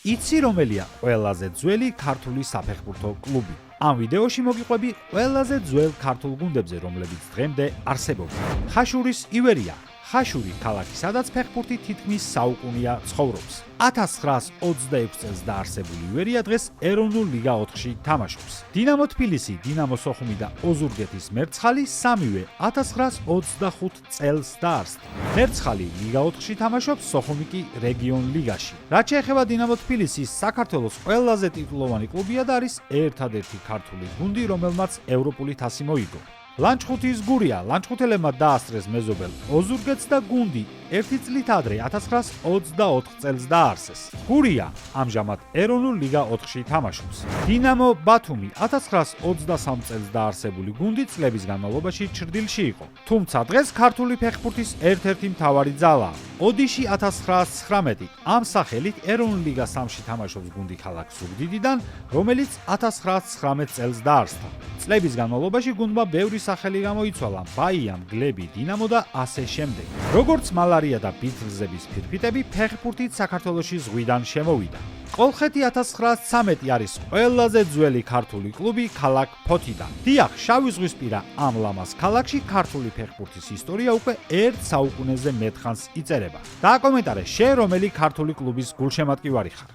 იცი რომელია ყველაზე ძველი ქართული საფეხბურთო კლუბი? ამ ვიდეოში მოგიყვები ყველაზე ძველ ქართულ გუნდებზე, რომლებიც დღემდე არსებობენ. ხაშურის ივერია. ხაშური ქალაქი, სადაც ფეხბურთი თითქმის საუკუნეა ცხოვრობს. 1926 წელს დაარსებული ივერია დღეს ეროვნულ ლიგა 4-ში თამაშობს. დინამო თბილისი, დინამო სოხუმი და ოზურგეთის მერცხალი სამივე 1925 წელს დაარსდა. მერცხალი ლიგა 4-ში თამაშობს, სოხუმი კი რეგიონ ლიგაში. რაც შეეხება დინამო თბილისის, საქართველოს ყველაზე ტიტულოვანი კლუბია და არის ერთადერთი ქართული გუნდი, რომელმაც ევროპული თასი მოიგო. ლანჩხუთის გურია, ლანჩხუთელებმა დაასწრეს მეზობელ ოზურგეთს და გუნდი ერთი წლით ადრე 1924 წელს დაარსეს. გურია ამჟამად ეროვნულ ლიგა 4-ში თამაშობს. დინამო ბათუმი 1923 წელს დაარსებული გუნდი წლების განმავლობაში ჩრდილში იყო. თუმცა დღეს ქართული ფეხბურთის ერთ-ერთი მთავარი ძალაა. ოდიში 1919 ამ სახელით ეროვნულ ლიგა 3-ში თამაშობს გუნდი ქალაქ ზუგდიდიდან, რომელიც 1919 წელს დაარსდა. წლების განმავლობაში გუნდმა ბევრი სახელი გამოიცვალა: ბაია, მგლები, დინამო და ასე შემდეგ. როგორც მალარია და ბითლზების ფირფიტები, ფეხბურთით საქართველოში ზღვიდან შემოვიდა. კოლხეთი 1913 არის ყველაზე ძველი ქართული კლუბი ქალაქ ფოთიდან. დიახ, შავიზღვისპირა ამ ლამაზ ქალაქში ქართული ფეხბურთის ისტორია უკვე ერთ საუკუნეზე მეტ ხანს იწერება. დააკომენტარე შენ რომელი ქართული კლუბის გულშემატკივარი ხარ.